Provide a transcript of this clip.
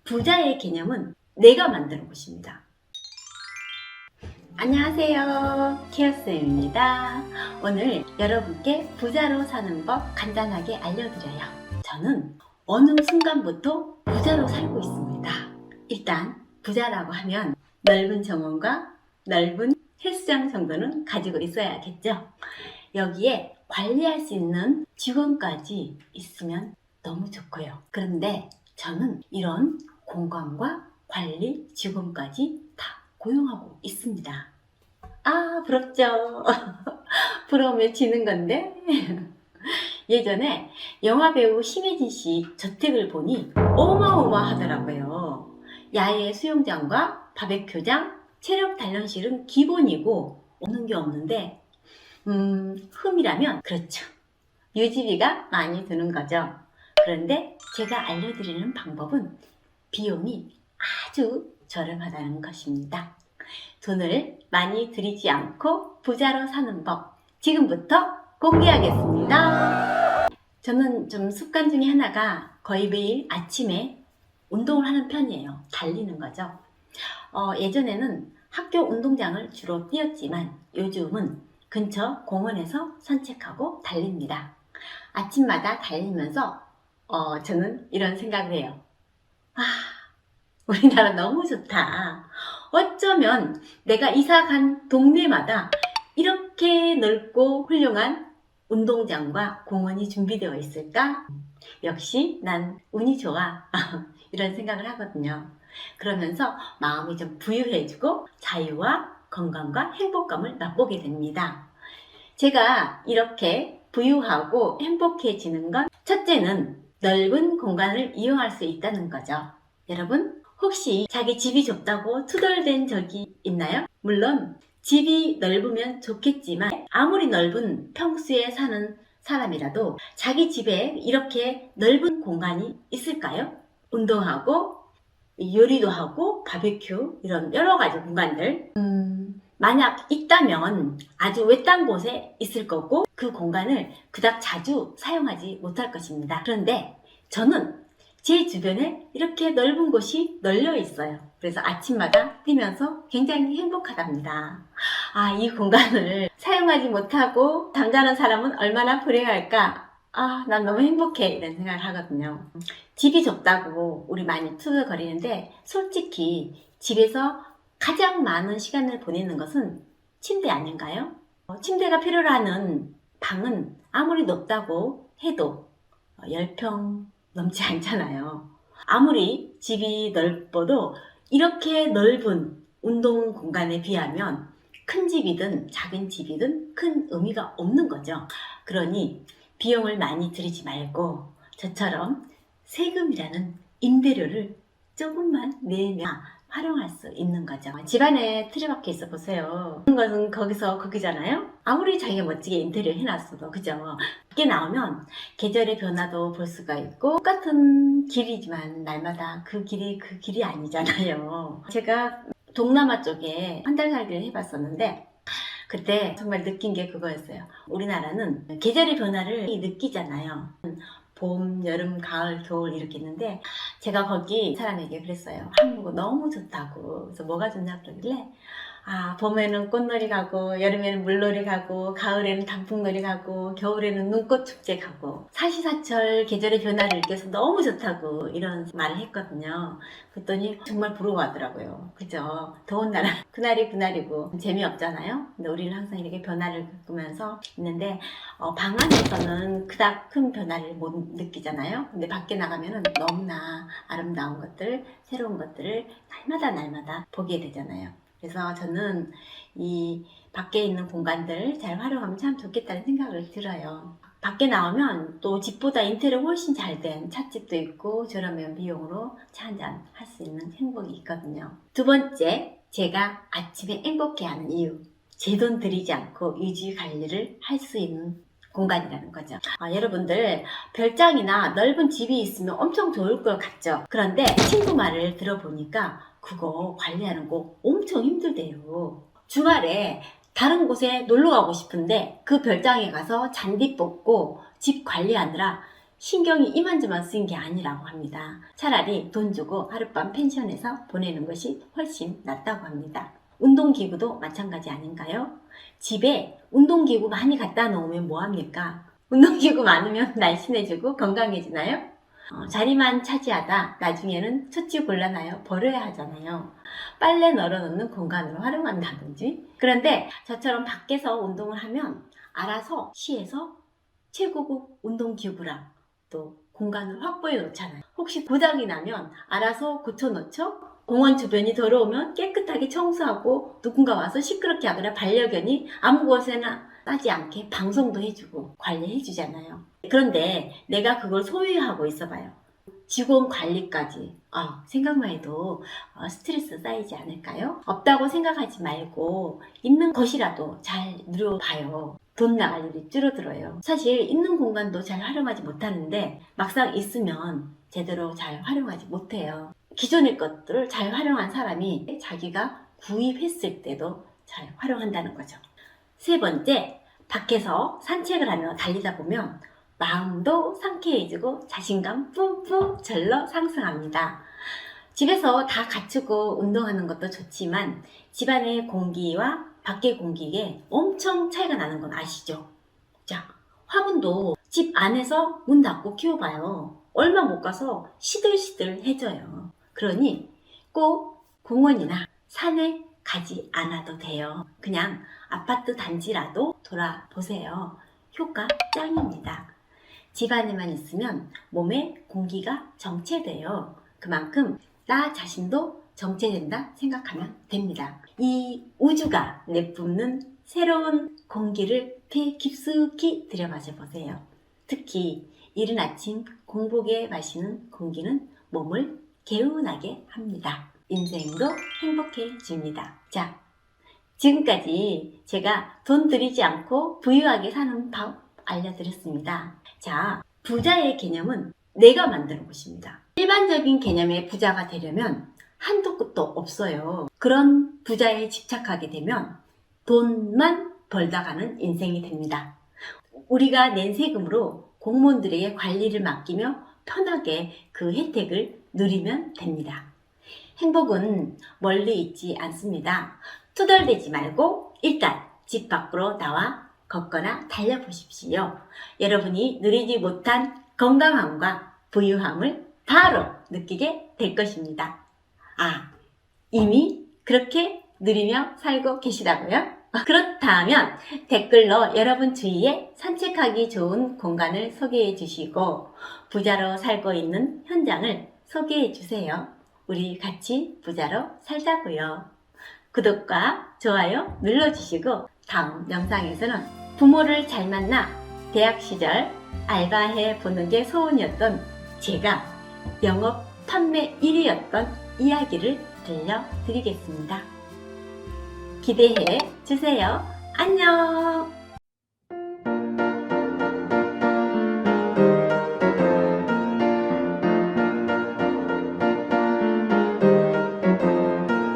부자의 개념은 내가 만드는 것입니다. 안녕하세요, 케어쌤입니다. 오늘 여러분께 부자로 사는 법 간단하게 알려드려요. 저는 어느 순간부터 부자로 살고 있습니다. 일단 부자라고 하면 넓은 정원과 넓은 헬스장 정도는 가지고 있어야겠죠. 여기에 관리할 수 있는 직원까지 있으면 너무 좋고요. 그런데 저는 이런 공간과 관리 직원까지 다 고용하고 있습니다. 아, 부럽죠? 부러우면 지는 건데. 예전에 영화배우 심혜진 씨 저택을 보니 어마어마하더라고요. 야외 수영장과 바베큐장, 체력 단련실은 기본이고 없는 게 없는데 흠이라면 그렇죠. 유지비가 많이 드는 거죠. 그런데 제가 알려드리는 방법은 비용이 아주 저렴하다는 것입니다. 돈을 많이 들이지 않고 부자로 사는 법 지금부터 공개하겠습니다. 저는 좀 습관 중에 하나가 거의 매일 아침에 운동을 하는 편이에요. 달리는 거죠. 예전에는 학교 운동장을 주로 뛰었지만 요즘은 근처 공원에서 산책하고 달립니다. 아침마다 달리면서 저는 이런 생각을 해요. 아, 우리나라 너무 좋다. 어쩌면 내가 이사 간 동네마다 이렇게 넓고 훌륭한 운동장과 공원이 준비되어 있을까? 역시 난 운이 좋아. 이런 생각을 하거든요. 그러면서 마음이 좀 부유해지고 자유와 건강과 행복감을 맛보게 됩니다. 제가 이렇게 부유하고 행복해지는 건 첫째는 넓은 공간을 이용할 수 있다는 거죠. 여러분, 혹시 자기 집이 좁다고 투덜댄 적이 있나요? 물론 집이 넓으면 좋겠지만 아무리 넓은 평수에 사는 사람이라도 자기 집에 이렇게 넓은 공간이 있을까요? 운동하고 요리도 하고 바베큐 이런 여러 가지 공간들 만약 있다면 아주 외딴 곳에 있을 거고 그 공간을 그닥 자주 사용하지 못할 것입니다. 그런데 저는 제 주변에 이렇게 넓은 곳이 널려 있어요. 그래서 아침마다 뛰면서 굉장히 행복하답니다. 아, 이 공간을 사용하지 못하고 잠자는 사람은 얼마나 불행할까? 아, 난 너무 행복해. 이런 생각을 하거든요. 집이 좁다고 우리 많이 투덜거리는데 솔직히 집에서 가장 많은 시간을 보내는 것은 침대 아닌가요? 침대가 필요로 하는 방은 아무리 넓다고 해도 10평 넘지 않잖아요. 아무리 집이 넓어도 이렇게 넓은 운동 공간에 비하면 큰 집이든 작은 집이든 큰 의미가 없는 거죠. 그러니 비용을 많이 들이지 말고 저처럼 세금이라는 임대료를 조금만 내면 활용할 수 있는 거죠. 집안에 틀에박혀 있어 보세요. 그런 것은 거기서 거기잖아요. 아무리 자기가 멋지게 인테리어 해놨어도 그죠. 밖에 나오면 계절의 변화도 볼 수가 있고 똑같은 길이지만 날마다 그 길이 아니잖아요. 제가 동남아 쪽에 한 달 살기를 해봤었는데 그때 정말 느낀 게 그거였어요. 우리나라는 계절의 변화를 느끼잖아요. 봄, 여름, 가을, 겨울 이렇게 있는데 제가 거기 사람에게 그랬어요. 한국은 너무 좋다고. 그래서 뭐가 좋냐 그러길래 아, 봄에는 꽃놀이 가고 여름에는 물놀이 가고 가을에는 단풍놀이 가고 겨울에는 눈꽃 축제 가고 사시사철 계절의 변화를 느껴서 너무 좋다고 이런 말을 했거든요. 그랬더니 정말 부러워하더라고요. 그죠? 더운 나라 그날이 그날이고 재미없잖아요. 근데 우리는 항상 이렇게 변화를 겪으면서 있는데 방 안에서는 그닥 큰 변화를 못 느끼잖아요. 근데 밖에 나가면 너무나 아름다운 것들, 새로운 것들을 날마다 보게 되잖아요. 그래서 저는 이 밖에 있는 공간들 잘 활용하면 참 좋겠다는 생각을 들어요. 밖에 나오면 또 집보다 인테리어 훨씬 잘 된 찻집도 있고 저렴한 비용으로 차 한잔 할 수 있는 행복이 있거든요. 두 번째, 제가 아침에 행복해하는 이유. 제 돈 들이지 않고 유지 관리를 할 수 있는 공간이라는 거죠. 여러분들 별장이나 넓은 집이 있으면 엄청 좋을 것 같죠? 그런데 친구 말을 들어보니까 그거 관리하는 거 엄청 힘들대요. 주말에 다른 곳에 놀러 가고 싶은데 그 별장에 가서 잔디 뽑고 집 관리하느라 신경이 이만저만 쓰인 게 아니라고 합니다. 차라리 돈 주고 하룻밤 펜션에서 보내는 것이 훨씬 낫다고 합니다. 운동기구도 마찬가지 아닌가요? 집에 운동기구 많이 갖다 놓으면 뭐합니까? 운동기구 많으면 날씬해지고 건강해지나요? 자리만 차지하다 나중에는 처치곤란하여 버려야 하잖아요. 빨래 널어놓는 공간으로 활용한다든지. 그런데 저처럼 밖에서 운동을 하면 알아서 시에서 최고급 운동기구랑 또 공간을 확보해 놓잖아요. 혹시 고장이 나면 알아서 고쳐놓죠? 공원 주변이 더러우면 깨끗하게 청소하고 누군가 와서 시끄럽게 하거나 반려견이 아무 곳에나 싸지 않게 방송도 해주고 관리해주잖아요. 그런데 내가 그걸 소유하고 있어봐요. 직원 관리까지 생각만 해도 스트레스 쌓이지 않을까요? 없다고 생각하지 말고 있는 것이라도 잘 누려봐요. 돈 나갈 일이 줄어들어요. 사실 있는 공간도 잘 활용하지 못하는데 막상 있으면 제대로 잘 활용하지 못해요. 기존의 것들을 잘 활용한 사람이 자기가 구입했을 때도 잘 활용한다는 거죠. 세 번째, 밖에서 산책을 하며 달리다 보면 마음도 상쾌해지고 자신감 뿜뿜 절로 상승합니다. 집에서 다 갖추고 운동하는 것도 좋지만 집안의 공기와 밖의 공기에 엄청 차이가 나는 건 아시죠? 자, 화분도 집 안에서 문 닫고 키워봐요. 얼마 못 가서 시들시들해져요. 그러니 꼭 공원이나 산에 가지 않아도 돼요. 그냥 아파트 단지라도 돌아보세요. 효과 짱입니다. 집 안에만 있으면 몸에 공기가 정체돼요. 그만큼 나 자신도 정체된다 생각하면 됩니다. 이 우주가 내뿜는 새로운 공기를 배 깊숙이 들여마셔 보세요. 특히 이른 아침 공복에 마시는 공기는 몸을 개운하게 합니다. 인생도 행복해집니다. 자, 지금까지 제가 돈 들이지 않고 부유하게 사는 법 알려드렸습니다. 자, 부자의 개념은 내가 만드는 것입니다. 일반적인 개념의 부자가 되려면 한도 끝도 없어요. 그런 부자에 집착하게 되면 돈만 벌다 가는 인생이 됩니다. 우리가 낸 세금으로 공무원들에게 관리를 맡기며 편하게 그 혜택을 누리면 됩니다. 행복은 멀리 있지 않습니다. 투덜대지 말고 일단 집 밖으로 나와 걷거나 달려보십시오. 여러분이 누리지 못한 건강함과 부유함을 바로 느끼게 될 것입니다. 이미 그렇게 누리며 살고 계시다고요? 그렇다면 댓글로 여러분 주위에 산책하기 좋은 공간을 소개해 주시고 부자로 살고 있는 현장을 소개해 주세요. 우리 같이 부자로 살자고요. 구독과 좋아요 눌러주시고 다음 영상에서는 부모를 잘 만나 대학 시절 알바해 보는 게 소원이었던 제가 영업 판매 1위였던 이야기를 들려드리겠습니다. 기대해 주세요. 안녕!